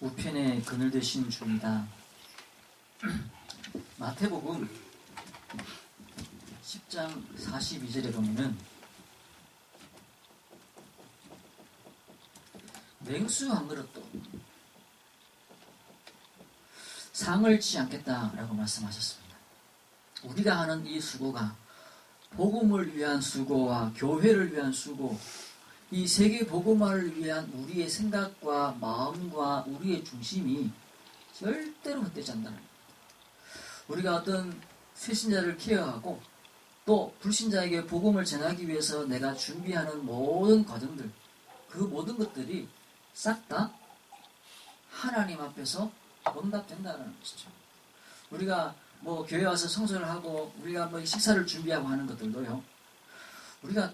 우편에 그늘 되신 주입니다. 마태복음 10장 42절에 보면은 냉수 한 그릇도 상을 치지 않겠다라고 말씀하셨습니다. 우리가 하는 이 수고가 복음을 위한 수고와 교회를 위한 수고, 이 세계 복음화를 위한 우리의 생각과 마음과 우리의 중심이 절대로 헛되지 않는다는 겁니다. 우리가 어떤 새신자를 케어하고 또 불신자에게 복음을 전하기 위해서 내가 준비하는 모든 과정들, 그 모든 것들이 싹 다 하나님 앞에서 응답된다는 것이죠. 우리가 뭐 교회 와서 성수를 하고 우리가 뭐 식사를 준비하고 하는 것들도요, 우리가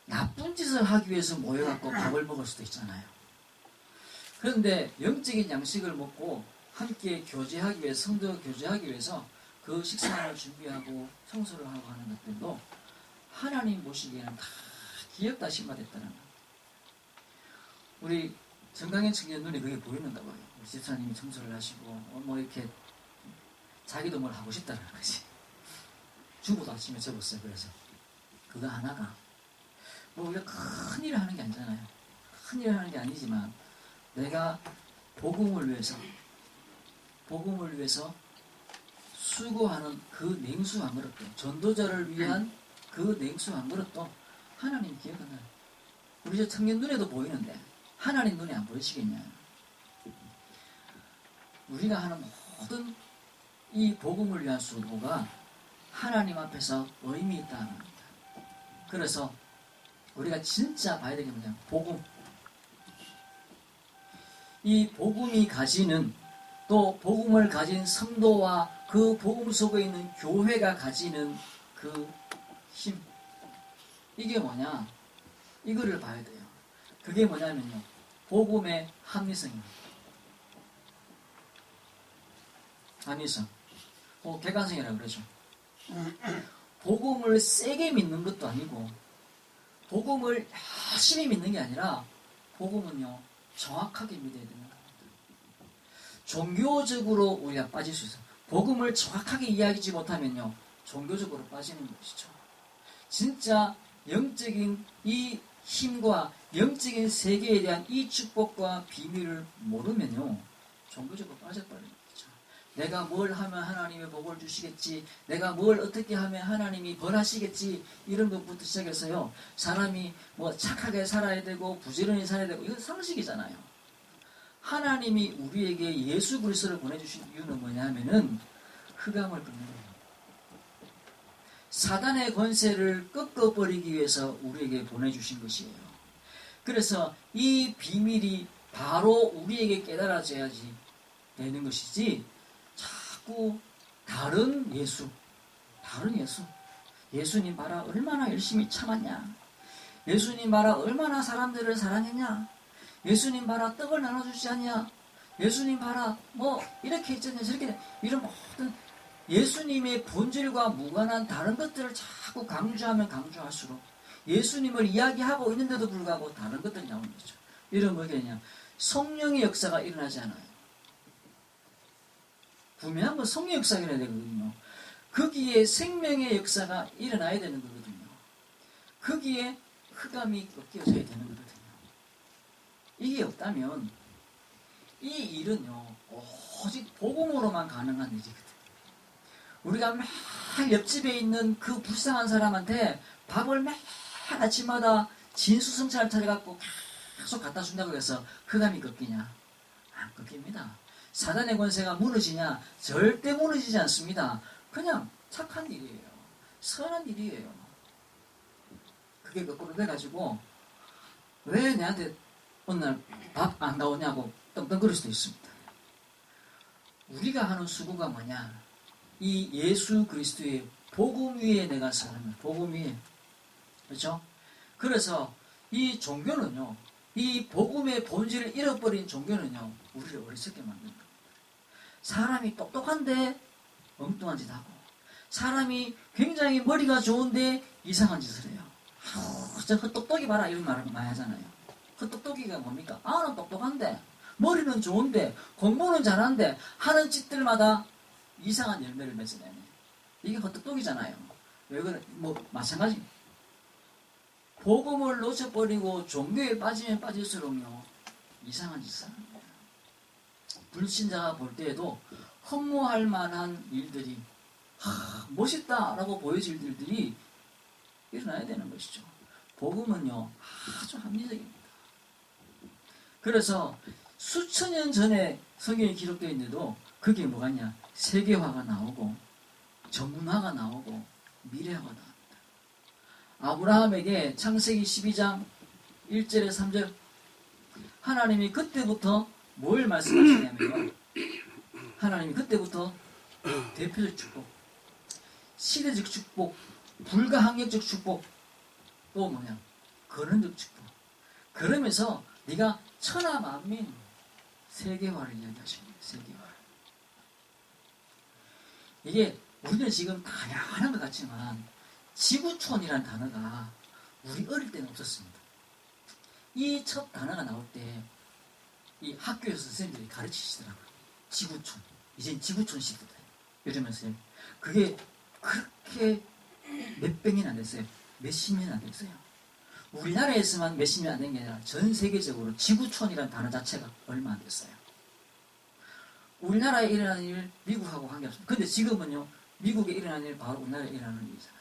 나쁜 짓을 하기 위해서 모여갖고 밥을 먹을 수도 있잖아요. 그런데 영적인 양식을 먹고 함께 교제하기 위해서, 성도 교제하기 위해서 그 식사를 준비하고 성수를 하고 하는 것들도 하나님 보시기에는 다 기업다 심화됐다는 거예요. 우리 정강현 청년 눈에 그게 보이는가 봐요. 우리 집사님이 청소를 하시고 뭐 이렇게 자기도 뭘 하고 싶다는 거지. 주부도 아침에 접었어요. 그래서 그거 하나가 뭐 우리가 큰 일을 하는 게 아니잖아요. 큰 일을 하는 게 아니지만 내가 복음을 위해서 수고하는 그 냉수 한 그릇도, 전도자를 위한 그 냉수 한 그릇도 하나님 기억하나요? 우리 저 청년 눈에도 보이는데 하나님 눈에 안 보이시겠냐? 우리가 하는 모든 이 복음을 위한 수고가 하나님 앞에서 의미 있다는 겁니다. 그래서 우리가 진짜 봐야 되는 게 뭐냐? 복음. 이 복음이 가지는, 또 복음을 가진 성도와 그 복음 속에 있는 교회가 가지는 그 힘. 이게 뭐냐? 이거를 봐야 돼요. 그게 뭐냐면요, 복음의 합리성입니다. 합리성. 객관성이라고 그러죠. 복음을 세게 믿는 것도 아니고 복음을 열심히 믿는 게 아니라 복음은요, 정확하게 믿어야 되는 겁니다. 종교적으로 우리가 빠질 수 있어요. 복음을 정확하게 이야기하지 못하면요, 종교적으로 빠지는 것이죠. 진짜 영적인 이 힘과 영적인 세계에 대한 이 축복과 비밀을 모르면요, 종교적으로 빠져버리는 거죠. 내가 뭘 하면 하나님이 복을 주시겠지, 내가 뭘 어떻게 하면 하나님이 벌하시겠지, 이런 것부터 시작해서요, 사람이 뭐 착하게 살아야 되고 부지런히 살아야 되고, 이건 상식이잖아요. 하나님이 우리에게 예수 그리스도를 보내주신 이유는 뭐냐면은 흑암을 끊는 거예요. 사단의 권세를 꺾어버리기 위해서 우리에게 보내주신 것이에요. 그래서 이 비밀이 바로 우리에게 깨달아져야지 되는 것이지, 자꾸 다른 예수, 예수님 봐라 얼마나 열심히 참았냐, 예수님 봐라 얼마나 사람들을 사랑했냐, 예수님 봐라 떡을 나눠주지 않냐, 예수님 봐라 뭐 이렇게 했잖냐 저렇게, 이런 모든 예수님의 본질과 무관한 다른 것들을 자꾸 강조하면 강조할수록 예수님을 이야기하고 있는데도 불구하고 다른 것들이 나오는 거죠. 이런 뭐겠냐, 성령의 역사가 일어나지 않아요. 분명한 성령의 역사가 일어나야 되거든요. 거기에 생명의 역사가 일어나야 되는 거거든요. 거기에 흑암이 꺾여져야 되는 거거든요. 이게 없다면 이 일은요, 오직 복음으로만 가능한 일이거든요. 우리가 맨 옆집에 있는 그 불쌍한 사람한테 밥을 맨 아침마다 진수성찬을 차려갖고 계속 갖다 준다고 해서 흑암이 꺾이냐? 안 꺾입니다. 사단의 권세가 무너지냐? 절대 무너지지 않습니다. 그냥 착한 일이에요. 선한 일이에요. 그게 거꾸로 돼가지고 왜 내한테 어느 날 밥 안 나오냐고 떵떵거릴 수도 있습니다. 우리가 하는 수고가 뭐냐? 이 예수 그리스도의 복음 위에 내가 서는, 복음 위에. 그렇죠? 그래서 이 종교는요, 이 복음의 본질을 잃어버린 종교는요, 우리를 어리석게 만드는 겁니다. 사람이 똑똑한데 엉뚱한 짓 하고, 사람이 굉장히 머리가 좋은데 이상한 짓을 해요. 저 헛똑똑이 봐라 이런 말을 많이 하잖아요. 헛똑똑이가 뭡니까? 난 똑똑한데 머리는 좋은데 공부는 잘하는데 하는 짓들마다 이상한 열매를 맺어내네. 이게 헛똑똑이잖아요. 왜 그래? 뭐 마찬가지. 복음을 놓쳐버리고 종교에 빠지면 빠질수록요 이상한 짓을 하는 거예요. 불신자가 볼 때에도 허무할 만한 일들이 멋있다라고 보여질 일들이 일어나야 되는 것이죠. 복음은요 아주 합리적입니다. 그래서 수천 년 전에 성경에 기록되어 있는데도 그게 뭐가냐? 세계화가 나오고 전문화가 나오고 미래화가 나옵니다. 아브라함에게 창세기 12장 1절에 3절 하나님이 그때부터 뭘 말씀하시냐면요. 하나님이 그때부터 대표적 축복, 시대적 축복, 불가항력적 축복, 또 뭐냐? 근원적 축복. 그러면서 네가 천하 만민 세계화를 이야기하시는 거예요. 세계화. 이게 우리는 지금 당연한 것 같지만 지구촌이라는 단어가 우리 어릴 때는 없었습니다. 이 첫 단어가 나올 때 이 학교에서 선생님들이 가르치시더라고요. 지구촌. 이젠 지구촌 시대다. 이러면서 그게 그렇게 몇백 년 안 됐어요. 몇십 년 안 됐어요. 우리나라에서만 몇십 년 안 된 게 아니라 전 세계적으로 지구촌이라는 단어 자체가 얼마 안 됐어요. 우리나라에 일어나는 일 미국하고 관계없습니다. 근데 지금은요 미국에 일어나는 일 바로 우리나라에 일어나는 일이잖아요.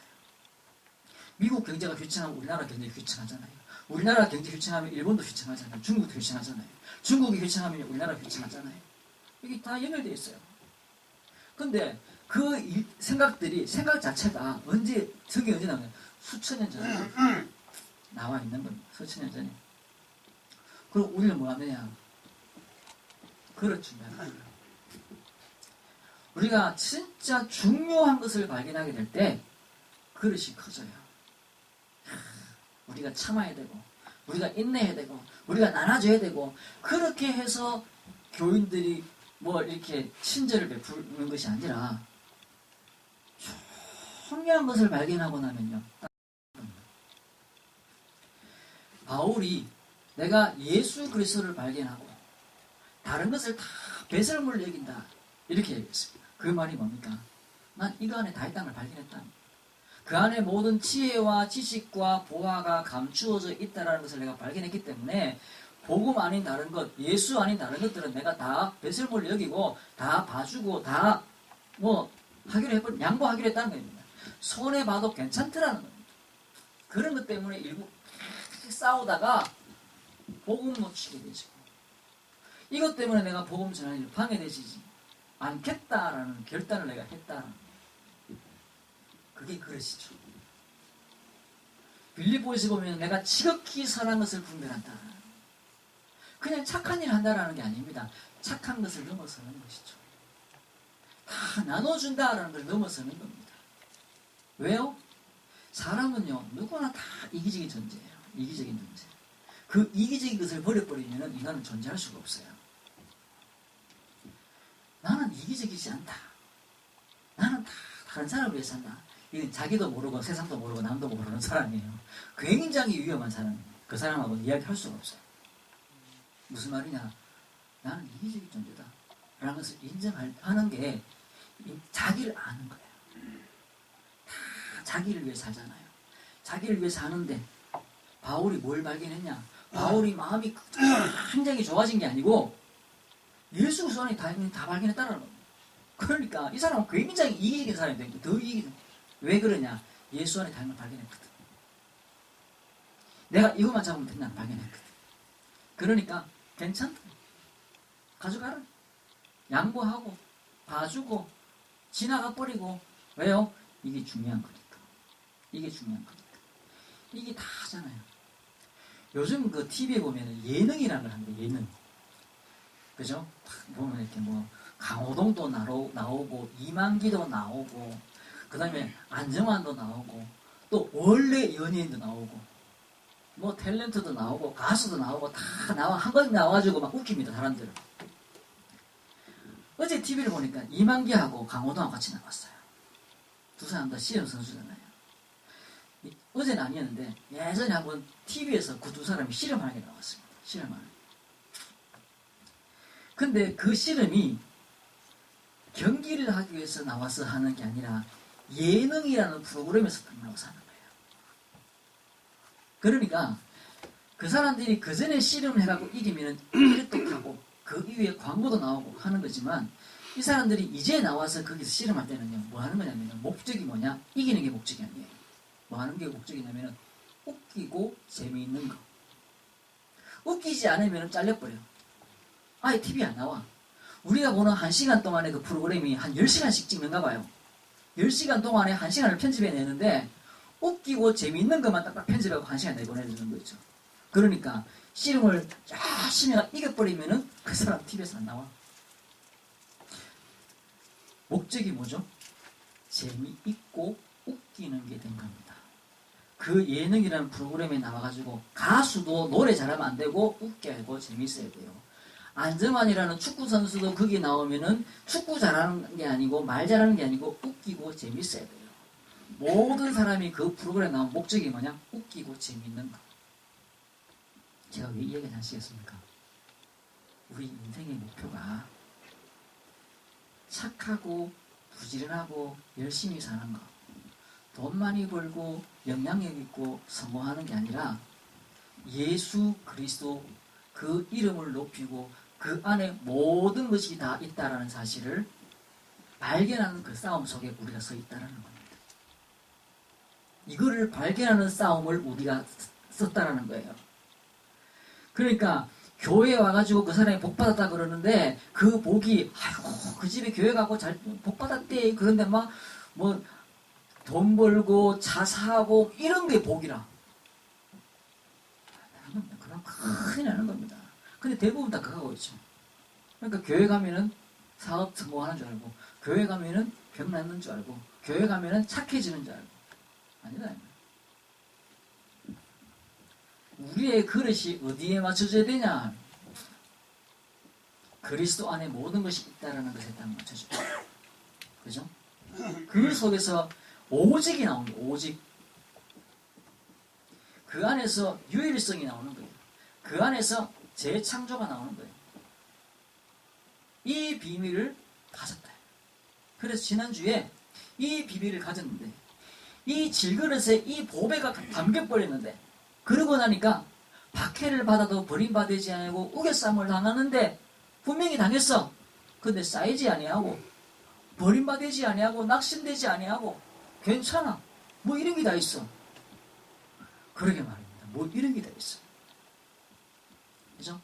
미국 경제가 휘청하면 우리나라 경제가 휘청하잖아요. 우리나라 경제 휘청하면 일본도 휘청하잖아요. 중국도 휘청하잖아요. 중국이 휘청하면 우리나라 휘청하잖아요. 이게 다 연결되어 있어요. 근데 그 생각들이 생각 자체가 언제 성경이 언제 나오냐? 수천 년 전에 나와 있는 겁니다. 수천 년 전에. 그리고 우리는 뭐 하느냐? 그렇습니다. 우리가 진짜 중요한 것을 발견하게 될 때 그릇이 커져요. 우리가 참아야 되고 우리가 인내해야 되고 우리가 나눠줘야 되고 그렇게 해서 교인들이 뭐 이렇게 친절을 베푸는 것이 아니라 중요한 것을 발견하고 나면요. 바울이 내가 예수 그리스도를 발견하고 다른 것을 다 배설물로 여긴다 이렇게 얘기했습니다. 그 말이 뭡니까? 난 이거 안에 다 있다는 걸 발견했다. 그 안에 모든 지혜와 지식과 보화가 감추어져 있다는 것을 내가 발견했기 때문에 복음 아닌 다른 것, 예수 아닌 다른 것들은 내가 다 배설물로 여기고 다 봐주고 다 뭐 하기로 해버린 양보하기로 했다는 겁니다. 손해봐도 괜찮더라는 겁니다. 그런 것 때문에 일부 싸우다가 복음 놓치게 되죠. 이것 때문에 내가 복음 전하는 일 방해되지 않겠다라는 결단을 내가 했다는 그게 그릇이죠. 빌립보에서 보면 내가 지극히 선한 것을 분별한다. 그냥 착한 일 한다라는 게 아닙니다. 착한 것을 넘어서는 것이죠. 다 나눠준다라는 걸 넘어서는 겁니다. 왜요? 사람은요 누구나 다 이기적인 존재예요. 이기적인 존재. 그 이기적인 것을 버려버리면 인간은 존재할 수가 없어요. 나는 이기적이지 않다. 나는 다 다른 사람을 위해 산다. 이건 자기도 모르고 세상도 모르고 남도 모르는 사람이에요. 굉장히 위험한 사람이에요. 그 사람하고 이야기할 수가 없어요. 무슨 말이냐? 나는 이기적인 존재다. 라는 것을 인정하는 게 자기를 아는 거예요. 다 자기를 위해 살잖아요. 자기를 위해 사는데 바울이 뭘 발견했냐? 바울이 마음이 굉장히 좋아진 게 아니고 예수 그리스도 안에 다 발견했다는 겁니다. 그러니까 이 사람은 굉장히 이기적인 사람이 되고 더 이기적인. 왜 그러냐? 예수 안에 다른 걸 발견했거든. 내가 이것만 잡으면 된다는 발견했거든. 그러니까 괜찮다. 가져가라. 양보하고 봐주고 지나가 버리고. 왜요? 이게 중요한 거니까. 이게 중요한 거니까. 이게 다 하잖아요. 요즘 그 TV에 보면 예능이라는 걸 하는데 예능. 그죠? 보면 이렇게 뭐 강호동도 나오고 이만기도 나오고 그 다음에 안정환도 나오고 또 원래 연예인도 나오고 뭐 탤런트도 나오고 가수도 나오고 다 나와 한 번 나와가지고 막 웃깁니다 사람들은. 어제 TV를 보니까 이만기하고 강호동하고 같이 나왔어요. 두 사람 다 씨름 선수잖아요. 어제는 아니었는데 예전에 한번 TV에서 그 두 사람이 씨름하는 게 나왔습니다. 씨름하는. 근데 그 씨름이 경기를 하기 위해서 나와서 하는 게 아니라 예능이라는 프로그램에서 나와서 하는 거예요. 그러니까 그 사람들이 그 전에 씨름을 해갖고 이기면은 일도 하고 그 이후에 광고도 나오고 하는 거지만 이 사람들이 이제 나와서 거기서 씨름할 때는요, 뭐 하는 거냐면 목적이 뭐냐? 이기는 게 목적이 아니에요. 뭐 하는 게 목적이냐면 웃기고 재미있는 거. 웃기지 않으면 잘려버려요. 아예 TV에 안 나와. 우리가 보는 1시간 동안의 그 프로그램이 한 10시간씩 찍는가 봐요. 10시간 동안에 1시간을 편집해내는데 웃기고 재미있는 것만 딱딱 편집하고 1시간 내보내주는 거죠. 그러니까 씨름을 열심히 이겨버리면은 그 사람 TV에서 안 나와. 목적이 뭐죠? 재미있고 웃기는 게 된 겁니다. 그 예능이라는 프로그램에 나와가지고 가수도 노래 잘하면 안 되고 웃겨야 하고 재밌어야 돼요. 안정환이라는 축구 선수도 거기 나오면은 축구 잘하는 게 아니고 말 잘하는 게 아니고 웃기고 재밌어야 돼요. 모든 사람이 그 프로그램에 나온 목적이 뭐냐? 웃기고 재밌는 거. 제가 왜 이 얘기를 하시겠습니까? 우리 인생의 목표가 착하고 부지런하고 열심히 사는 거, 돈 많이 벌고 영향력 있고 성공하는 게 아니라 예수 그리스도 그 이름을 높이고 그 안에 모든 것이 다 있다라는 사실을 발견하는 그 싸움 속에 우리가 서 있다라는 겁니다. 이거를 발견하는 싸움을 우리가 썼다라는 거예요. 그러니까 교회에 와가지고 그 사람이 복 받았다 그러는데 그 복이 아이고 그 집에 교회 가고 잘 복 받았대. 그런데 막 뭐 돈 벌고 차 사고 이런 게 복이라. 그럼 큰일 나는 겁니다. 근데 대부분 다 그거 하고 있죠. 그러니까 교회 가면은 사업 성공하는 줄 알고, 교회 가면은 병 낫는 줄 알고, 교회 가면은 착해지는 줄 알고. 아니다. 우리의 그릇이 어디에 맞춰져야 되냐? 그리스도 안에 모든 것이 있다라는 것에 딱 맞춰져. 그죠? 그 속에서 오직이 나오는 거예요. 오직. 그 안에서 유일성이 나오는 거예요. 그 안에서 재창조가 나오는 거예요. 이 비밀을 가졌다. 그래서 지난주에 이 비밀을 가졌는데 이 질그릇에 이 보배가 담겨버렸는데 그러고 나니까 박해를 받아도 버림받지 아니하고 우겨쌈을 당하는데 분명히 당했어. 근데 쌓이지 아니하고 버림받지 아니하고 낙심되지 아니하고 괜찮아. 뭐 이런 게 다 있어. 그러게 말입니다. 뭐 이런 게 다 있어. 그죠?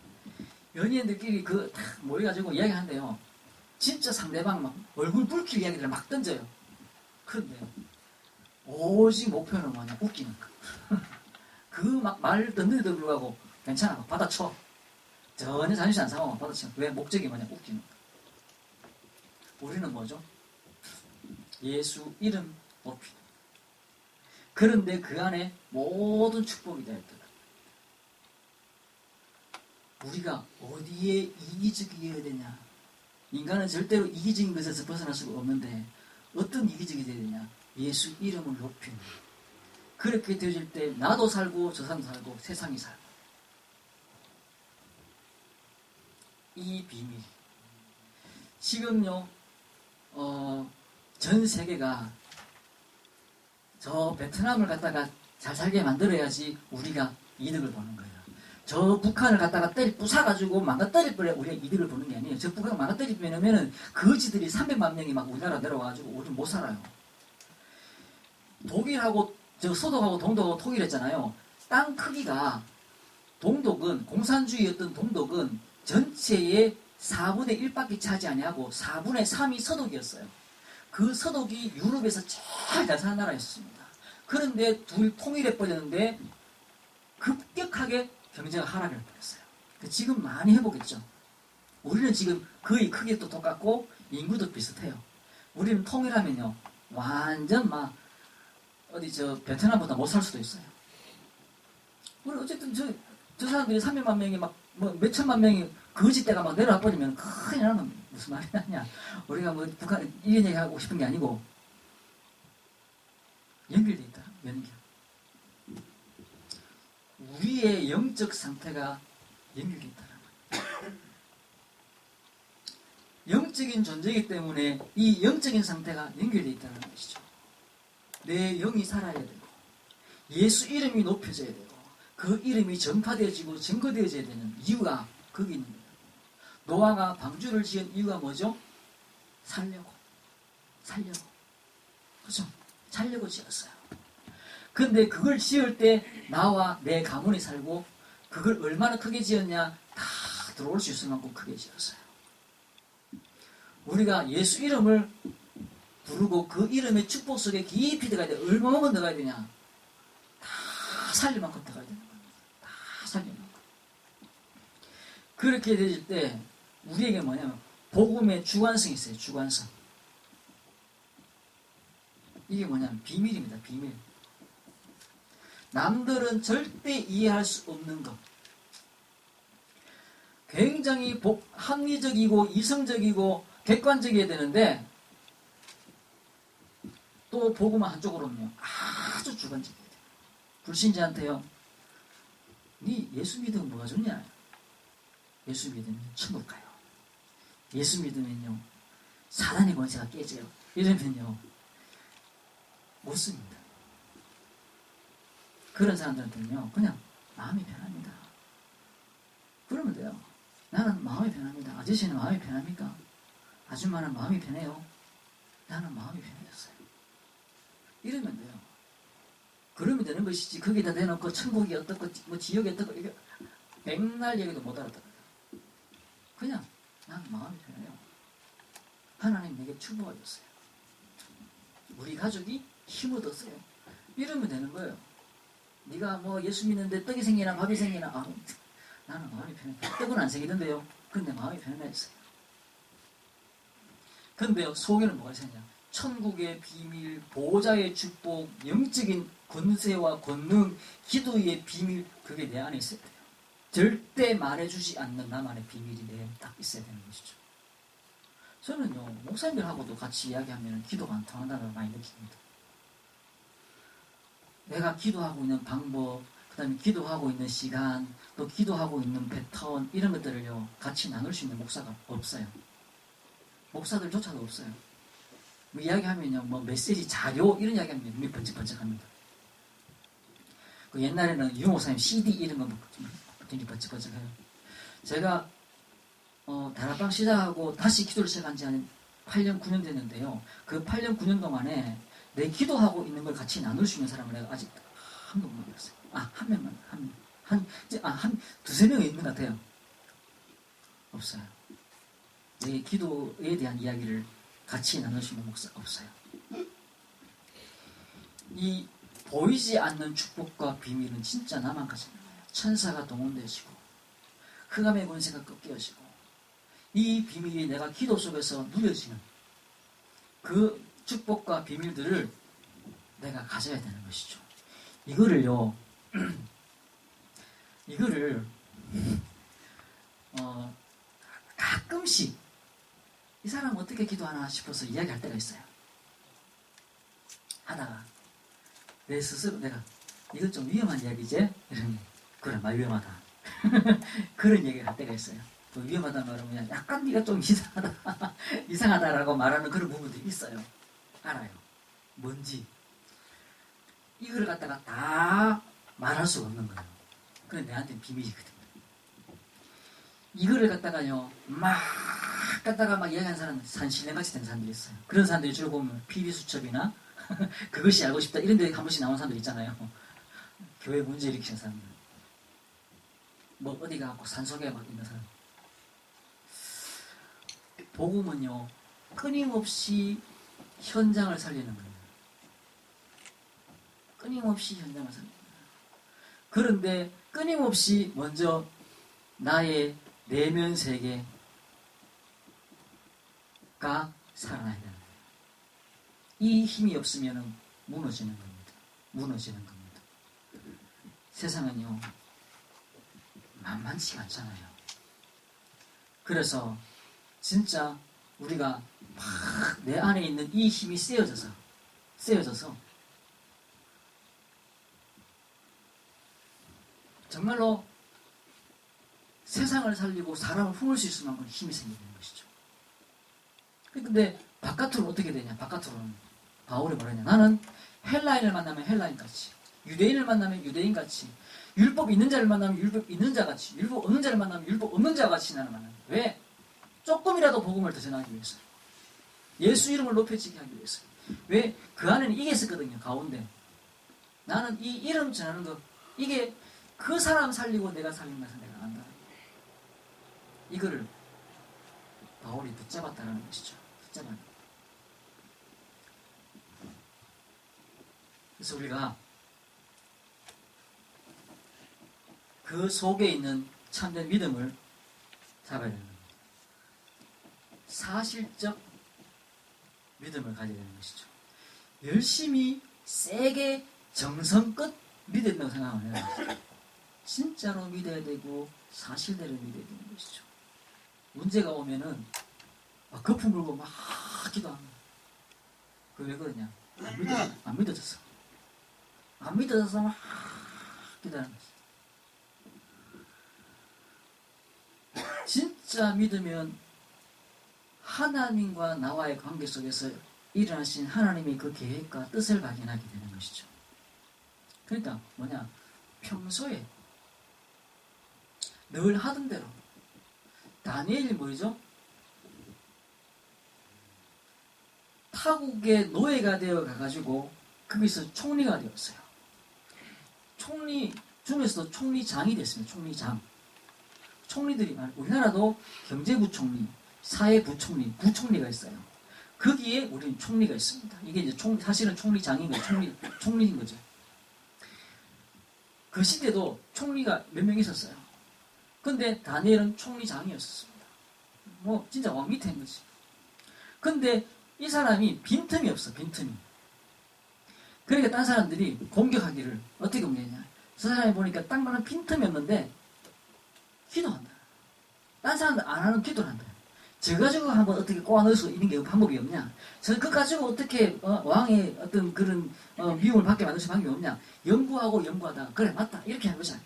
연예인들끼리 딱 모여가지고 이야기한대요. 진짜 상대방 막 얼굴 붉힐 이야기를 막 던져요. 그런데 오직 목표는 뭐냐? 웃기는 거. 그 막 말 던지는데도 불구하고 괜찮아. 받아쳐. 전혀 자존심 안 상하고 받아쳐. 왜? 목적이 뭐냐? 웃기는 거. 우리는 뭐죠? 예수 이름 높이는. 그런데 그 안에 모든 축복이 되었더라. 우리가 어디에 이기적이어야 되냐? 인간은 절대로 이기적인 것에서 벗어날 수가 없는데 어떤 이기적이 되어야 되냐? 예수 이름을 높이는. 그렇게 되어질 때 나도 살고 저 사람도 살고 세상이 살고. 이 비밀. 지금요 전 세계가 저 베트남을 갖다가 잘 살게 만들어야지 우리가 이득을 보는 거예요. 저 북한을 갖다가 부숴가지고 망가뜨려버려 우리가 이득을 보는 게 아니에요. 저 북한 망가뜨리면은 거지들이 300만 명이 막 우리나라 내려와가지고 우리 못 살아요. 독일하고 저 서독하고 동독하고 통일했잖아요. 땅 크기가 동독은 공산주의였던 동독은 전체의 4분의 1밖에 차지 아니하고 4분의 3이 서독이었어요. 그 서독이 유럽에서 제일 잘 사는 나라였습니다. 그런데 둘 통일해버렸는데 급격하게 경제가 하락을 해버렸어요. 지금 많이 회복했죠. 우리는 지금 거의 크기도 똑같고 인구도 비슷해요. 우리는 통일하면요 완전 막 어디 저 베트남보다 못 살 수도 있어요. 우리 어쨌든 저 사람들이 300만 명이 막 뭐 몇천만 명이 거짓대가 막 내려와 버리면 큰일 나는 겁니다. 무슨 말이 나냐. 우리가 뭐 북한 이런 얘기 하고 싶은 게 아니고 연결돼 있다. 연결. 우리의 영적 상태가 연결돼 있다는 거예요. 영적인 존재이기 때문에 이 영적인 상태가 연결되어 있다는 것이죠. 내 영이 살아야 되고 예수 이름이 높여져야 되고 그 이름이 전파되어지고 증거되어져야 되는 이유가 거기 있는 거예요. 노아가 방주를 지은 이유가 뭐죠? 살려고. 그렇죠? 살려고 지었어요. 근데 그걸 지을 때 나와 내 가문이 살고 그걸 얼마나 크게 지었냐? 다 들어올 수 있을 만큼 크게 지었어요. 우리가 예수 이름을 부르고 그 이름의 축복 속에 깊이 들어가야 돼. 얼마만큼 들어가야 되냐? 다 살릴 만큼 들어가야 되는 겁니다. 다 살릴 만큼. 그렇게 되질 때 우리에게 뭐냐면 복음의 주관성이 있어요. 주관성. 이게 뭐냐면 비밀입니다. 비밀. 남들은 절대 이해할 수 없는 것. 굉장히 합리적이고 이성적이고 객관적이어야 되는데 또 복음은 한쪽으로는요. 아주 주관적이어야 돼요. 불신자한테요. 네 예수 믿으면 뭐가 좋냐? 예수 믿으면 천국 가요. 예수 믿으면요. 사단의 권세가 깨져요. 이러면요. 못 씁니다. 그런 사람들한테는요. 그냥 마음이 편합니다. 그러면 돼요. 나는 마음이 편합니다. 아저씨는 마음이 편합니까? 아줌마는 마음이 편해요. 나는 마음이 편해졌어요. 이러면 돼요. 그러면 되는 것이지 거기다 대놓고 천국이 어떻고 뭐 지옥이 어떻고 이게 백날 얘기도 못 알아들어요. 그냥 나는 마음이 편해요. 하나님 내게 축복을 줬어요. 우리 가족이 힘을 얻었어요. 이러면 되는 거예요. 네가 뭐 예수 믿는데 떡이 생기나 밥이 생기나 나는 마음이 편해. 떡은 안 생기던데요. 근데 마음이 편해졌어요. 근데요 속에는 뭐가 있었냐? 천국의 비밀, 보호자의 축복, 영적인 권세와 권능, 기도의 비밀 그게 내 안에 있어야 돼요. 절대 말해주지 않는 나만의 비밀이 내 안에 딱 있어야 되는 것이죠. 저는요 목사님들하고도 같이 이야기하면 기도가 안 통한다는 걸 많이 느낍니다. 내가 기도하고 있는 방법, 그 다음에 기도하고 있는 시간, 또 기도하고 있는 패턴 이런 것들을요 같이 나눌 수 있는 목사가 없어요. 목사들조차도 없어요. 뭐 이야기하면요 뭐 메시지 자료 이런 이야기하면 눈이 번쩍번쩍합니다. 그 옛날에는 유 목사님 CD 이런 거 눈이 번쩍번쩍해요. 제가 다락방 시작하고 다시 기도를 시작한 지 한 8년 9년 됐는데요. 그 8년 9년 동안에 내 기도하고 있는 걸 같이 나눌 수 있는 사람을 내가 아직 한 명도 못 봤어요. 한 명만, 한 두세 명이 있는 것 같아요. 없어요. 내 기도에 대한 이야기를 같이 나눌 수 있는 목사 없어요. 이 보이지 않는 축복과 비밀은 진짜 나만 가지는 거예요. 천사가 동원되시고 흑암의 권세가 꺾여지고 이 비밀이 내가 기도 속에서 누려지는 그 축복과 비밀들을 내가 가져야 되는 것이죠. 이거를요 이거를 가끔씩 이 사람 어떻게 기도하나 싶어서 이야기할 때가 있어요. 하다가 내 스스로 내가 이건 좀 위험한 이야기지? 이러면 그래 말 위험하다. 그런 얘기를 할 때가 있어요. 또 위험하다는 말은 그냥 약간 네가 좀 이상하다 이상하다라고 말하는 그런 부분들이 있어요. 알아요. 뭔지 이걸 갖다가 다 말할 수가 없는 거예요. 그래 내한테는 비밀이거든요. 이거를 갖다가요 막 이야기하는 사람은 산신령같이 된 사람들이 있어요. 그런 사람들이 주로 보면 PB수첩이나 그것이 알고 싶다 이런 데 한 번씩 나오는 사람들 있잖아요. 교회 문제 일으키는 사람들. 뭐 어디 가고 산속에 막 있는 사람. 복음은요 끊임없이 현장을 살리는 거예요. 끊임없이 현장을 살리는 거예요. 그런데 끊임없이 먼저 나의 내면 세계가 살아나야 되는 거예요. 이 힘이 없으면 무너지는 겁니다. 무너지는 겁니다. 세상은요 만만치가 않잖아요. 그래서 진짜 우리가 막 내 안에 있는 이 힘이 쓰여져서 정말로 세상을 살리고 사람을 품을 수 있을 만큼 힘이 생기는 것이죠. 근데 바깥으로 어떻게 되냐? 바깥으로는 바울이 뭐라냐? 나는 헬라인을 만나면 헬라인같이, 유대인을 만나면 유대인같이, 율법 있는 자를 만나면 율법 있는 자같이, 율법 없는 자를 만나면 율법 없는 자같이 나는 만난다. 왜? 조금이라도 복음을 더 전하기 위해서. 예수 이름을 높여지게 하기 위해서. 왜? 그 안에는 이게 있었거든요. 가운데. 나는 이 이름 전하는 거, 이게 그 사람 살리고 내가 살리면서 내가 안다. 이거를 바울이 붙잡았다는 것이죠. 붙잡았다. 그래서 우리가 그 속에 있는 참된 믿음을 잡아야 되는 겁니다. 사실적 믿음을 가져야 되는 것이죠. 열심히 세게 정성껏 믿어야 된다고 생각을 해요. 진짜로 믿어야 되고 사실대로 믿어야 되는 것이죠. 문제가 오면은 막 거품 불고 막 기도합니다. 그 왜 그러냐? 안 믿어졌어. 안 믿어져서 막 기도하는 것이죠. 진짜 믿으면 하나님과 나와의 관계 속에서 일어나신 하나님의 그 계획과 뜻을 발견하게 되는 것이죠. 그러니까 뭐냐? 평소에 늘 하던 대로 다니엘이 뭐죠? 타국의 노예가 되어 가가지고 거기서 총리가 되었어요. 총리 중에서도 총리장이 됐습니다. 총리장. 총리들이 우리나라도 경제부총리, 사회부총리, 부총리가 있어요. 거기에 우리는 총리가 있습니다. 이게 이제 사실은 총리장인 거예요. 총리인 거죠. 그 시대도 총리가 몇 명 있었어요. 근데 다니엘은 총리장이었습니다. 뭐 진짜 왕 밑에인 거지. 근데 이 사람이 빈틈이 없어. 빈틈이. 그러니까 딴 사람들이 공격하기를 어떻게 공격했냐. 저 사람이 보니까 딱 말하는 빈틈이 없는데 기도한다. 딴 사람들 안 하는 기도를 한다. 저 가지고 한번 어떻게 꼬아 넣을 수 있는 게 방법이 없냐. 그거 가지고 어떻게 왕의 어떤 그런 미움을 받게 만들 수 있는 방법이 없냐. 연구하다. 그래 맞다. 이렇게 해보자.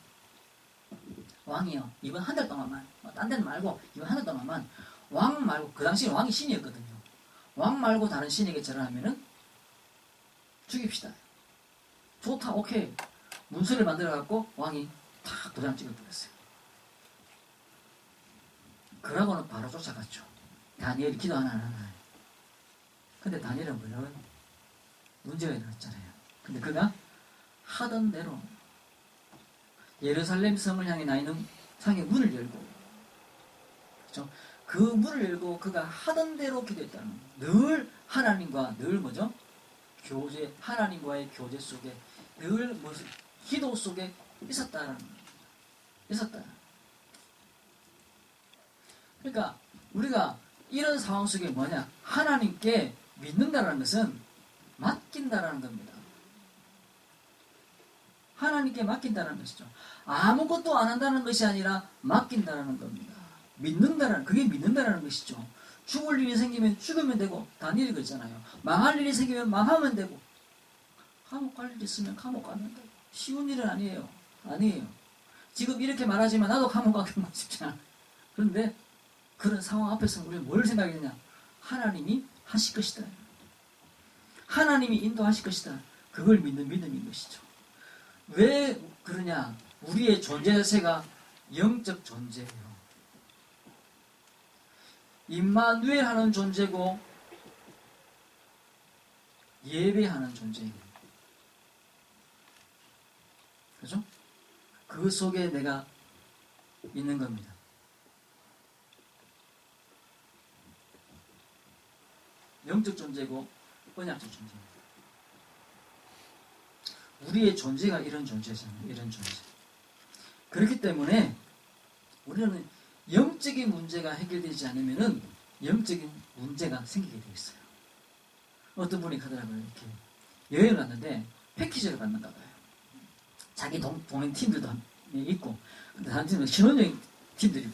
왕이요. 이번 한 달 동안만 딴 데는 말고 이번 한 달 동안만 왕 말고 그 당시에 왕이 신이었거든요. 왕 말고 다른 신에게 절을 하면은 죽입시다. 좋다. 오케이. 문서를 만들어갖고 왕이 탁 도장 찍어버렸어요. 그러고는 바로 쫓아갔죠. 다니엘이 기도 하나 안 하나. 근데 다니엘은 뭐냐면 문제가 일어났잖아요. 근데 그가 하던 대로 예루살렘 성을 향해 나 있는 상의 문을 열고, 그렇죠? 그 문을 열고 그가 하던 대로 기도했다는 거예요. 늘 하나님과 늘 뭐죠? 교제, 하나님과의 교제 속에 늘 무슨 기도 속에 있었다는 거예요. 있었다. 그러니까 우리가 이런 상황 속에 뭐냐? 하나님께 믿는다는 것은 맡긴다라는 겁니다. 하나님께 맡긴다는 것이죠. 아무것도 안 한다는 것이 아니라 맡긴다는 겁니다. 그게 믿는다는 것이죠. 죽을 일이 생기면 죽으면 되고, 다니엘이 그랬잖아요. 망할 일이 생기면 망하면 되고, 감옥 갈 일이 있으면 감옥 가면 되고. 쉬운 일은 아니에요. 아니에요. 지금 이렇게 말하지만 나도 감옥 가기만 쉽지 않아. 그런데 그런 상황 앞에서 우리는 뭘 생각했냐? 하나님이 하실 것이다. 하나님이 인도하실 것이다. 그걸 믿는 믿음인 것이죠. 왜 그러냐? 우리의 존재 자체가 영적 존재예요. 임마누엘 하는 존재고 예배하는 존재예요. 그죠? 그 속에 내가 있는 겁니다. 영적 존재고 언약적 존재입니다. 우리의 존재가 이런 존재잖아요. 이런 존재. 그렇기 때문에 우리는 영적인 문제가 해결되지 않으면은 영적인 문제가 생기게 되어 있어요. 어떤 분이 가더라고요. 이렇게 여행을 갔는데 패키지를 받는가 봐요. 자기 동행 팀들도 있고, 근데 다른 팀은 신혼여행 팀들이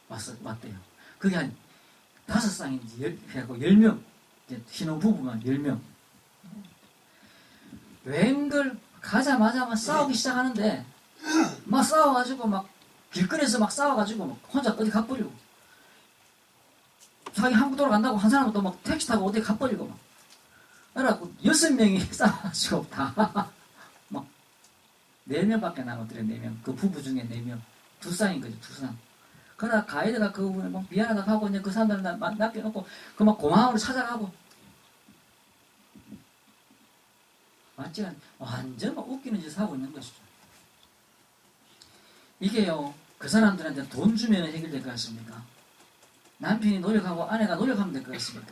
왔대요. 그게 한 5쌍인지 10명, 신혼부부만 10명. 웬걸 가자마자 막 싸우기 시작하는데, 막 싸워가지고 막 길거리에서 막 싸워가지고 막 혼자 어디 가버리고, 자기 한국도로 간다고 한 사람은 또 막 택시 타고 어디 가버리고 막. 그래갖고 6명이 싸가지고 다 막 4명밖에 남았더래. 4명. 그 부부 중에 4명. 두 쌍인 거지, 두 쌍. 그러다 가이드가 그 부분에 막 미안하다 하고 이제 그 사람들 낚여놓고 그 막 공항으로 찾아가고. 맞지? 완전 막 웃기는 짓을 하고 있는 것이죠. 이게요, 그 사람들한테 돈 주면 해결될 것 같습니까? 남편이 노력하고 아내가 노력하면 될 것 같습니까?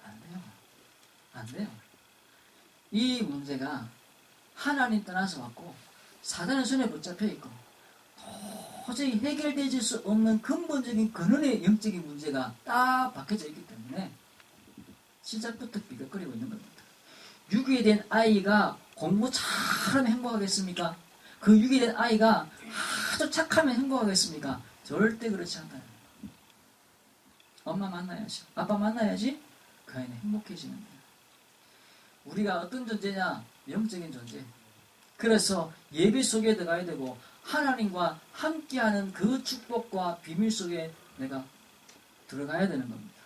안 돼요. 안 돼요. 이 문제가 하나님 떠나서 왔고 사단의 손에 붙잡혀 있고 도저히 해결되질 수 없는 근본적인 근원의 영적인 문제가 딱 박혀져 있기 때문에 시작부터 비극거리고 있는 겁니다. 유기에 된 아이가 공부 잘하면 행복하겠습니까? 그 유기에 된 아이가 아주 착하면 행복하겠습니까? 절대 그렇지 않아요. 엄마 만나야지, 아빠 만나야지 그 아이는 행복해지는 거예요. 우리가 어떤 존재냐? 영적인 존재. 그래서 예배 속에 들어가야 되고 하나님과 함께하는 그 축복과 비밀 속에 내가 들어가야 되는 겁니다.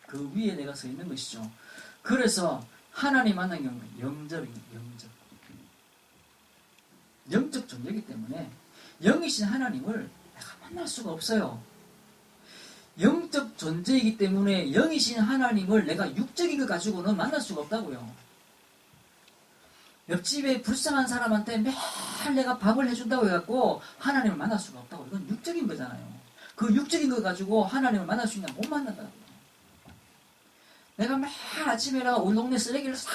그 위에 내가 서 있는 것이죠. 그래서 하나님 만난 경우는 영접입니다. 영접. 영적 존재이기 때문에 영이신 하나님을 내가 만날 수가 없어요. 영적 존재이기 때문에 영이신 하나님을 내가 육적인 것 가지고는 만날 수가 없다고요. 옆집에 불쌍한 사람한테 매일 내가 밥을 해준다고 해갖고 하나님을 만날 수가 없다고. 이건 육적인 거잖아요. 그 육적인 거 가지고 하나님을 만날 수 있냐? 못 만난다고요. 내가 매일 아침에 우리 동네 쓰레기를 싹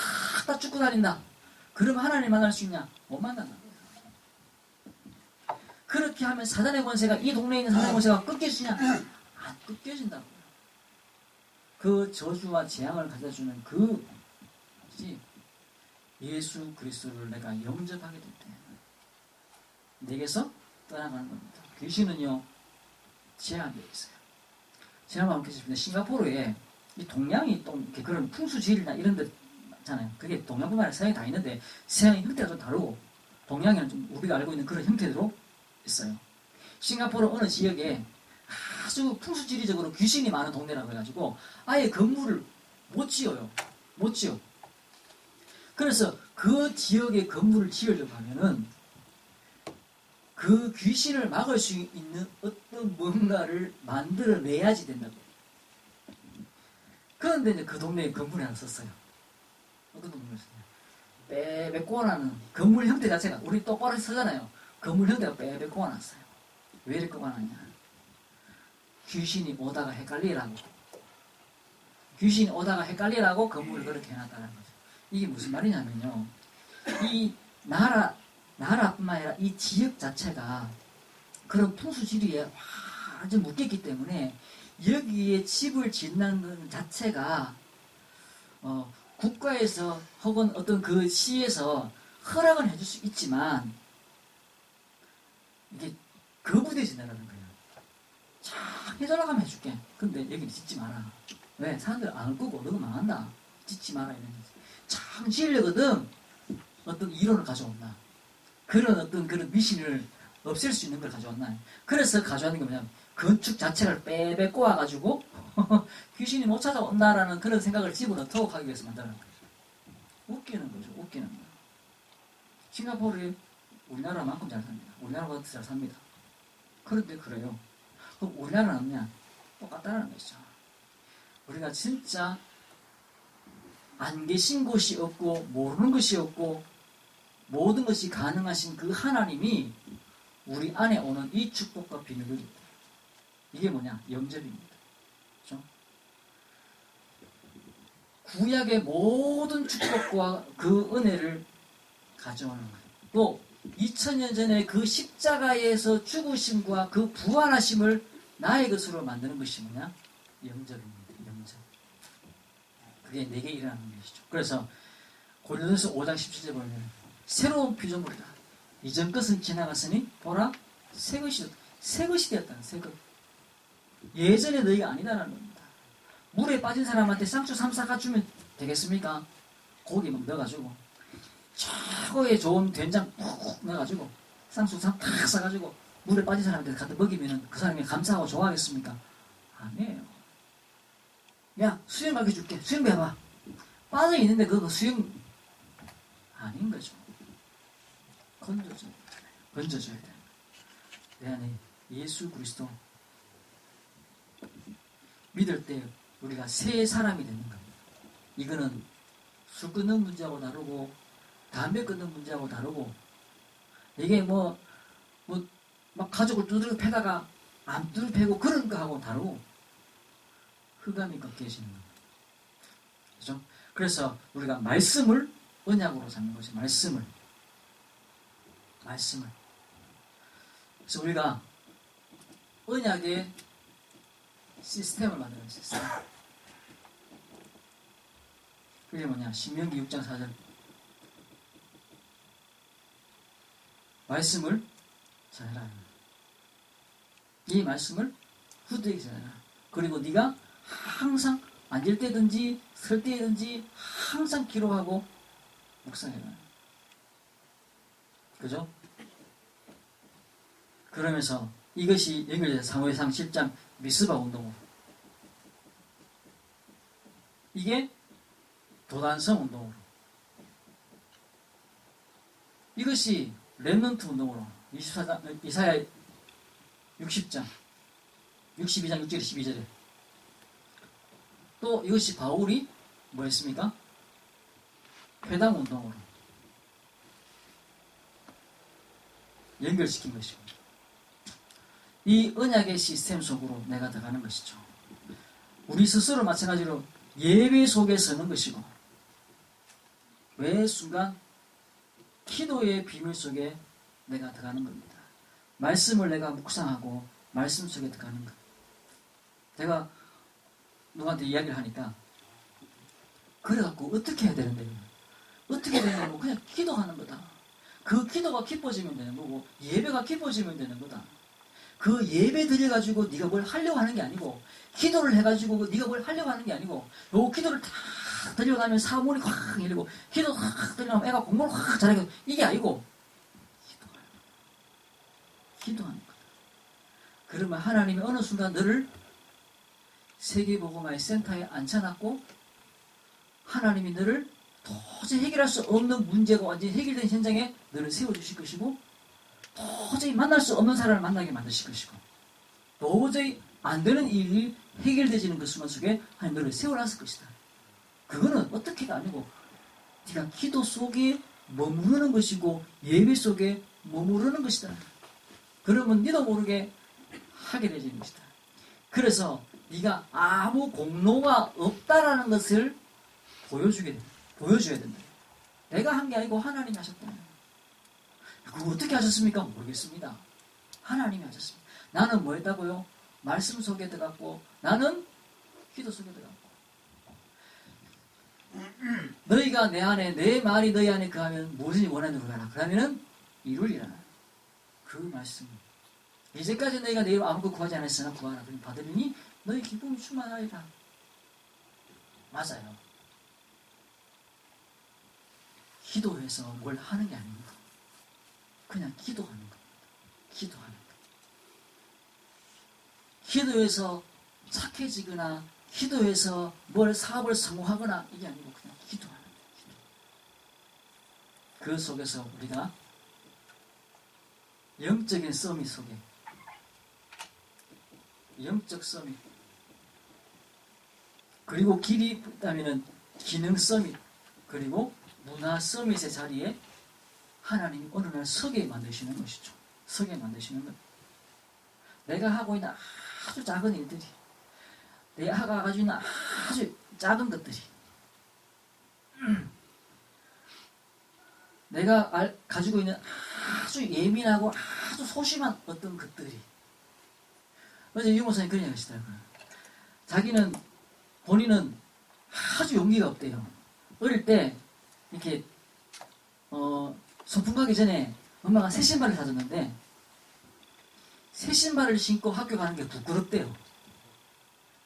다 줍고 다닌다. 그러면 하나님 만날 수 있냐? 못 만난다고요. 그렇게 하면 사단의 권세가, 이 동네에 있는 사단의 권세가 꺾여지냐? 안 꺾여진다고요. 그 저주와 재앙을 가져주는 그것이 예수 그리스도를 내가 영접하게 될 때 내게서 떠나가는 겁니다. 귀신은요 제한되어 있어요. 제가 한번 보겠습니다. 싱가포르에 이 동양이 또 이렇게 그런 풍수지리나 이런 데 있잖아요. 그게 동양뿐만 아니라 서양이 다 있는데 서양의 형태가 좀 다르고 동양에는 좀 우리가 알고 있는 그런 형태대로 있어요. 싱가포르 어느 지역에 아주 풍수지리적으로 귀신이 많은 동네라고 해가지고 아예 건물을 못 지어요. 못 지어. 그래서 그 지역에 건물을 지으려고 하면은 그 귀신을 막을 수 있는 어떤 뭔가를 만들어내야지 된다고. 그런데 이제 그 동네에 건물이 하나 썼어요. 어떤 건물이었어요? 빼빼 꼬아나는 건물 형태 자체가, 우리 똑바로 쓰잖아요. 건물 형태가 빼빼 꼬아놨어요. 왜 이렇게 꼬아놨냐? 귀신이 오다가 헷갈리라고. 귀신이 오다가 헷갈리라고 건물을 그렇게 해놨다는 거죠. 이게 무슨 말이냐면요. 이 나라뿐만 아니라 이 지역 자체가 그런 풍수지리에 아주 묶였기 때문에 여기에 집을 짓는 것 자체가 국가에서 혹은 어떤 그 시에서 허락은 해줄 수 있지만 이게 거부되진다는 거예요. 참 해달라고 하면 해줄게. 근데 여기는 짓지 마라. 왜? 사람들 안 올 거고 너도 망한다. 짓지 마라 이런 거지. 참 지으려거든 어떤 이론을 가져온다. 그런 어떤 그런 미신을 없앨 수 있는 걸 가져왔나. 그래서 가져왔는 게 뭐냐면 건축 자체를 빼빼 꼬아가지고 귀신이 못 찾아온다라는 그런 생각을 집어넣도록 하기 위해서 만드는 거죠. 웃기는 거죠. 웃기는 거예요. 싱가포르에 우리나라만큼 잘 삽니다. 우리나라보다 더 잘 삽니다. 그런데 그래요. 그럼 우리나라는 없냐? 똑같다는 것이죠. 우리가 진짜 안 계신 곳이 없고 모르는 것이 없고 모든 것이 가능하신 그 하나님이 우리 안에 오는 이 축복과 비밀을, 이게 뭐냐? 영접입니다. 그렇죠? 구약의 모든 축복과 그 은혜를 가져오는 거예요. 또 2000년 전에 그 십자가에서 죽으심과 그 부활하심을 나의 것으로 만드는 것이 뭐냐? 영접입니다. 영접. 그게 내게 일어나는 것이죠. 그래서 고린도서 5장 17절 보면 새로운 피조물이다. 이전 것은 지나갔으니 보라 새 것이 되었다는 새 것. 예전의 너희가 아니다라는 겁니다. 물에 빠진 사람한테 쌍추 3, 4가 주면 되겠습니까? 고기 막 넣어가지고 최고의 좋은 된장 푹 넣어가지고 쌍추 3 탁 싸가지고 물에 빠진 사람한테 갖다 먹이면 그 사람이 감사하고 좋아하겠습니까? 아니에요. 야, 수영 가르쳐줄게. 수영 배워봐. 빠져 있는데 그거 수영 아닌 거죠. 건져줘야 돼. 내 안에 예수 그리스도 믿을 때 우리가 새 사람이 되는 겁니다. 이거는 술 끊는 문제하고 다르고 담배 끊는 문제하고 다르고 이게 막 가족을 두드려 패다가 안 두드려 패고 그런 거하고 다르고 흑암이 꺾여지는 겁니다. 그죠? 그래서 우리가 말씀을 언약으로 잡는 것이 말씀을. 그래서 우리가 언약의 시스템을 만들어야 시스템. 그게 뭐냐? 신명기 6장 4절. 말씀을 전해라. 이 말씀을 후대에게 전해라. 그리고 네가 항상 앉을 때든지 설 때든지 항상 기록하고 묵상해라. 그죠? 그러면서 이것이 연결돼서 사무엘상 10장 미스바 운동으로. 이게 도단성 운동으로. 이것이 렘넌트 운동으로. 24장, 이사야 60장, 62장 6절 12절에. 또 이것이 바울이 뭐 했습니까? 회당 운동으로 연결시킨 것이고, 이 언약의 시스템 속으로 내가 들어가는 것이죠. 우리 스스로 마찬가지로 예배 속에 서는 것이고, 매 순간 기도의 비밀 속에 내가 들어가는 겁니다. 말씀을 내가 묵상하고 말씀 속에 들어가는 것. 제가 누구한테 이야기를 하니까 그래갖고 어떻게 해야 되는데, 어떻게 되냐고 그냥 기도하는 거다. 그 기도가 기뻐지면 되는 거고 예배가 기뻐지면 되는 거다. 그 예배 드려가지고 네가 뭘 하려고 하는 게 아니고, 기도를 해가지고 네가 뭘 하려고 하는 게 아니고, 요 기도를 탁 드려가면 사문이 확 열리고, 기도 확 드려가면 애가 공부를 확 잘하게, 이게 아니고 기도하는 거다. 그러면 하나님이 어느 순간 너를 세계복음화의 센터에 앉혀놨고, 하나님이 너를 도저히 해결할 수 없는 문제가 완전히 해결된 현장에 너를 세워주실 것이고, 도저히 만날 수 없는 사람을 만나게 만드실 것이고, 도저히 안 되는 일이 해결되지는 그 순간 속에 하나님 너를 세워놨을 것이다. 그거는 어떻게가 아니고 네가 기도 속에 머무르는 것이고 예배 속에 머무르는 것이다. 그러면 네도 모르게 하게 되는 것이다. 그래서 네가 아무 공로가 없다라는 것을 보여줘야 된다. 내가 한 게 아니고 하나님이 하셨다. 그거 어떻게 하셨습니까? 모르겠습니다. 하나님이 하셨습니다. 나는 뭐 했다고요? 말씀 속에 들어갔고, 나는 기도 속에 들어갔고. 너희가 내 안에, 내 말이 너희 안에 거하면 무엇이 원하는 대로 가라. 그러면은 이루리라. 그 말씀. 이제까지 너희가 내 이름 아무것도 구하지 않았으나 구하라. 그럼 받으리니 너희 기쁨이 충만하리라. 맞아요. 기도해서 뭘 하는 게 아닙니다. 그냥 기도하는 겁니다. 기도하는 것. 기도해서 착해지거나 기도해서 뭘 사업을 성공하거나 이게 아니고 그냥 기도하는 거예요. 그 속에서 우리가 영적인 서밋 속에, 영적 서밋, 그리고 길이 있다면 기능 서밋, 그리고 문화 서밋의 자리에 하나님이 어느 날 서게 만드시는 것이죠. 서게 만드시는 것. 내가 하고 있는 아주 작은 일들이, 내가 가지고 있는 아주 작은 것들이, 내가 가지고 있는 아주 예민하고 아주 소심한 어떤 것들이. 어제 유모사님 그런 얘기 하시더라고요. 자기는, 본인은 아주 용기가 없대요. 어릴 때 이렇게 소풍 가기 전에 엄마가 새 신발을 사줬는데, 새 신발을 신고 학교 가는 게 부끄럽대요.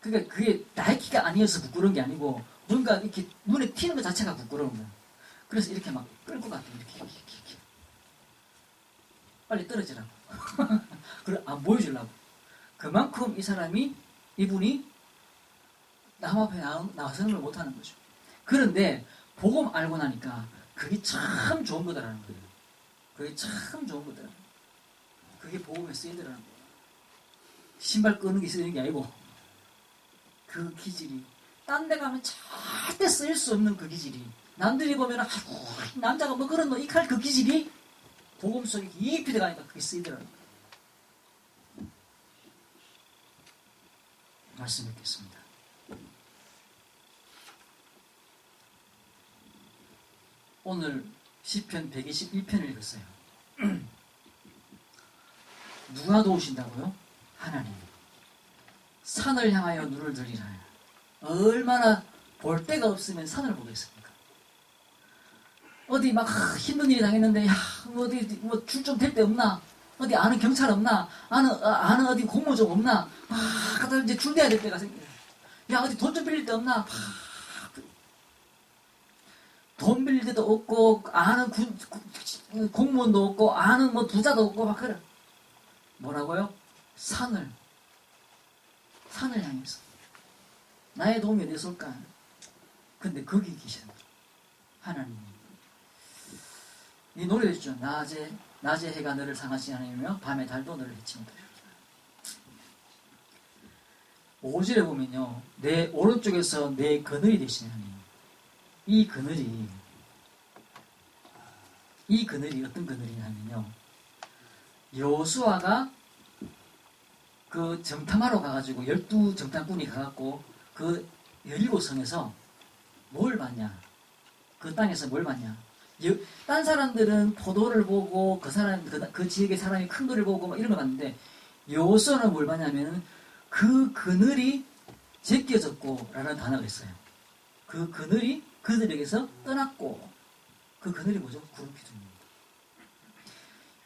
그러니까 그게 나이키가 아니어서 부끄러운 게 아니고, 뭔가 이렇게 눈에 튀는 것 자체가 부끄러운 거예요. 그래서 이렇게 막 끌고 갔대요. 이렇게. 빨리 떨어지라고. 그걸 안 보여주려고. 그만큼 이 사람이, 이분이 남 앞에 나서는 걸 못하는 거죠. 그런데 복음 알고 나니까 그게 참 좋은 거다라는 거예요. 그게 참 좋은 거다. 그게 복음에 쓰이더라는 거예요. 신발 끄는 게 쓰이는 게 아니고 그 기질이 딴 데 가면 절대 쓰일 수 없는 그 기질이 남들이 보면 아이고 남자가 뭐 그런 너 이 칼 그 기질이 복음 속에 깊이 들어가니까 그게 쓰이더라는 거예요. 말씀 읽겠습니다. 오늘 시편 121편을 읽었어요. 누가 도우신다고요? 하나님. 산을 향하여 눈을 들리라. 얼마나 볼 데가 없으면 산을 보겠습니까? 어디 막 힘든 일이 당했는데, 야, 어디 뭐 줄 좀 될 데 없나? 어디 아는 경찰 없나? 아는 어디 공무 좀 없나? 막 이제 줄 대야 될 때가 생겨요. 야, 어디 돈 좀 빌릴 데 없나? 돈 빌릴 데도 없고, 아는 공무원도 없고, 아는 뭐 부자도 없고, 막 그래. 뭐라고요? 산을 향해서. 나의 도움이 어디서 올까? 근데 거기 계시는 거죠. 하나님. 이 노래 있죠. 낮에 해가 너를 상하지 않으며, 밤에 달도 너를 해치 못하리라. 5절에 보면요. 내 오른쪽에서 내 그늘이 되시는 하나님. 이 그늘이 어떤 그늘이냐면요. 여호수아가 그 정탐하러 가가지고 12정탐꾼이 가갖고 그 17성에서 뭘 봤냐? 그 땅에서 뭘 봤냐? 딴 사람들은 포도를 보고 그 지역의 사람이 큰 거를 보고 막 이런 거 봤는데 여호수아는 뭘 봤냐면은 그 그늘이 제껴졌고 라는 단어가 있어요. 그 그늘이 그들에게서 떠났고 그 그늘이 뭐죠? 구름 기둥입니다.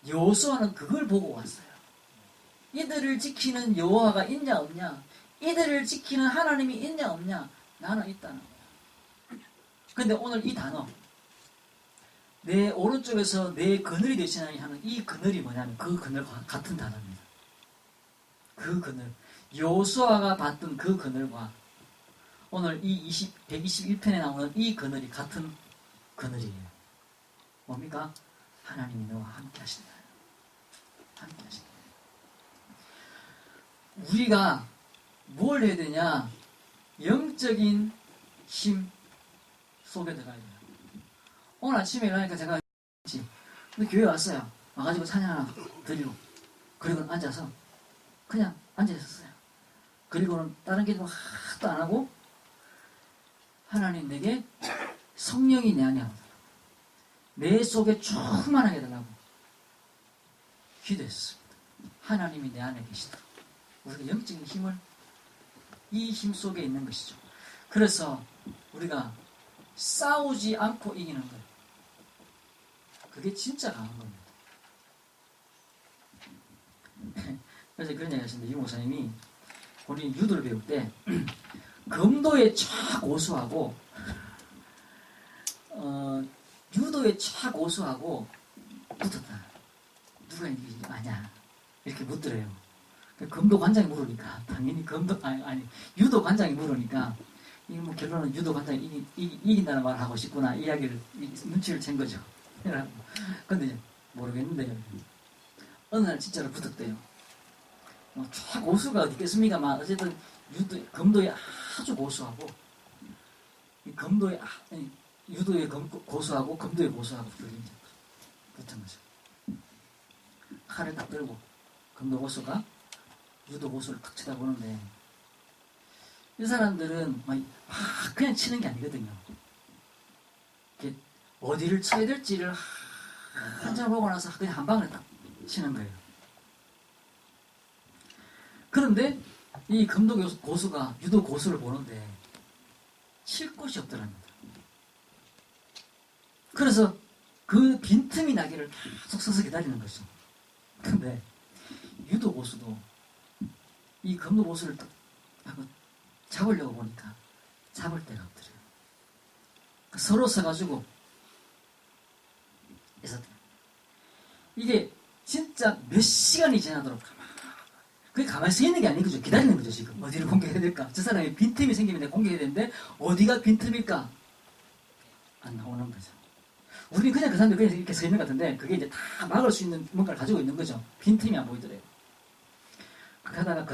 여호수아는 그걸 보고 왔어요. 이들을 지키는 여호와가 있냐 없냐? 이들을 지키는 하나님이 있냐 없냐? 나는 있다는 거예요. 근데 오늘 이 단어 내 오른쪽에서 내 그늘이 되시나니 하는 이 그늘이 뭐냐면 그 그늘과 같은 단어입니다. 그 그늘 여호수아가 봤던 그 그늘과 오늘 이 121편에 나오는 이 그늘이 같은 그늘이에요. 뭡니까? 하나님이 너와 함께 하신다. 함께 하신다. 우리가 뭘 해야 되냐? 영적인 힘 속에 들어가야 돼요. 오늘 아침에 일어나니까 제가 교회 왔어요. 와가지고 찬양 하나 드리고 그리고 앉아서 그냥 앉아 있었어요. 그리고는 다른 기도 하나도 안 하고 하나님 내게 성령이 내 안에 내 속에 충만하게 해달라고 기도했습니다. 하나님이 내 안에 계시도록 우리가 영적인 힘을 이 힘 속에 있는 것이죠. 그래서 우리가 싸우지 않고 이기는 것 그게 진짜 강한 겁니다. 그래서 그런 얘기 하시는데 이 목사님이 우리 유도를 배울 때 검도에 쫙 고수하고 유도에 쫙 고수하고 붙었다. 누가 이기지? 아니야. 이렇게 묻더래요. 검도 관장이 물으니까 당연히 유도 관장이 물으니까 이게 뭐 결론은 유도 관장이 이긴다는 말을 하고 싶구나 이야기를 눈치를 챈 거죠. 근데 모르겠는데 어느 날 진짜로 붙었대요. 쫙 고수가 어디 있겠습니까만 어쨌든 검도에 아주 고수하고 유도에 고수하고 검도에 고수하고 붙은 거죠. 칼을 딱 들고 검도 고수가 유도 고수를 탁 쳐다보는데 이 사람들은 막 그냥 치는 게 아니거든요. 어디를 쳐야 될지를 한참 보고 나서 그냥 한 방에 딱 치는 거예요. 그런데 이 검도 고수가 유도 고수를 보는데 칠 곳이 없더랍니다. 그래서 그 빈틈이 나기를 계속 서서 기다리는 거죠. 근데 유도 고수도 이 검도 고수를 딱 잡으려고 보니까 잡을 데가 없더래요. 서로 서가지고 있었대요. 이게 진짜 몇 시간이 지나도록 그게 가만히 서 있는 게 아닌 거죠. 기다리는 거죠, 지금. 어디를 공개해야 될까? 저 사람이 빈틈이 생기면 내가 공개해야 되는데, 어디가 빈틈일까? 안 나오는 거죠. 우리는 그냥 그 사람들 그냥 이렇게 서 있는 것 같은데, 그게 이제 다 막을 수 있는 뭔가를 가지고 있는 거죠. 빈틈이 안 보이더래요. 그렇게 하다가 그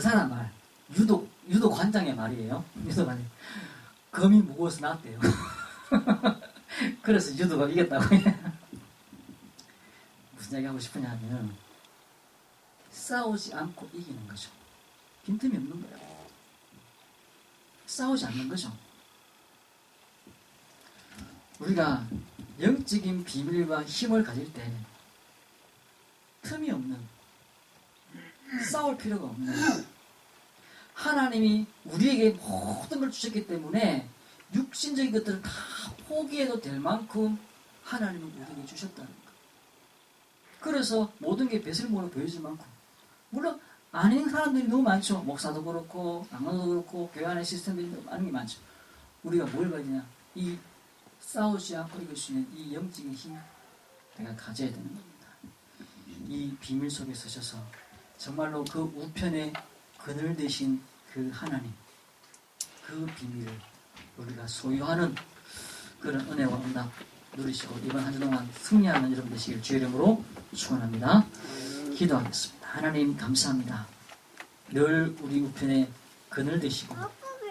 사람 말, 유도 관장의 말이에요. 유도 관장. 검이 무거워서 나왔대요. 그래서 유도가 이겼다고. 무슨 얘기 하고 싶으냐 하면, 싸우지 않고 이기는 거죠. 빈틈이 없는 거예요. 싸우지 않는 거죠. 우리가 영적인 비밀과 힘을 가질 때 틈이 없는, 싸울 필요가 없는, 하나님이 우리에게 모든 걸 주셨기 때문에 육신적인 것들을 다 포기해도 될 만큼 하나님은 우리에게 주셨다는 거예요. 그래서 모든 게 배설물로 보여질 만큼, 물론 아닌 사람들이 너무 많죠. 목사도 그렇고 장로도 그렇고 교회 안에 시스템들이 너무 많은 게 많죠. 우리가 뭘 가지냐, 이 싸우지 않고 이길 수 있는 이 영적인 힘, 내가 가져야 되는 겁니다. 이 비밀 속에 서셔서 정말로 그 우편의 그늘 되신 그 하나님, 그 비밀을 우리가 소유하는 그런 은혜와 응답 누리시고 이번 한 주 동안 승리하는 여러분 되시길 주의 이름으로 축원합니다. 기도하겠습니다. 하나님 감사합니다. 늘 우리 우편에 그늘 되시고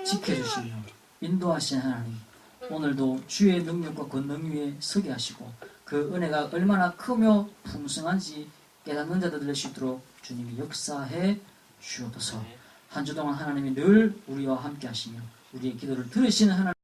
지켜주시며 인도하시는 하나님, 오늘도 주의 능력과 권능 위에 서게 하시고 그 은혜가 얼마나 크며 풍성한지 깨닫는 자들 될 수 있도록 주님이 역사해 주옵소서. 한 주 동안 하나님이 늘 우리와 함께 하시며 우리의 기도를 들으시는 하나님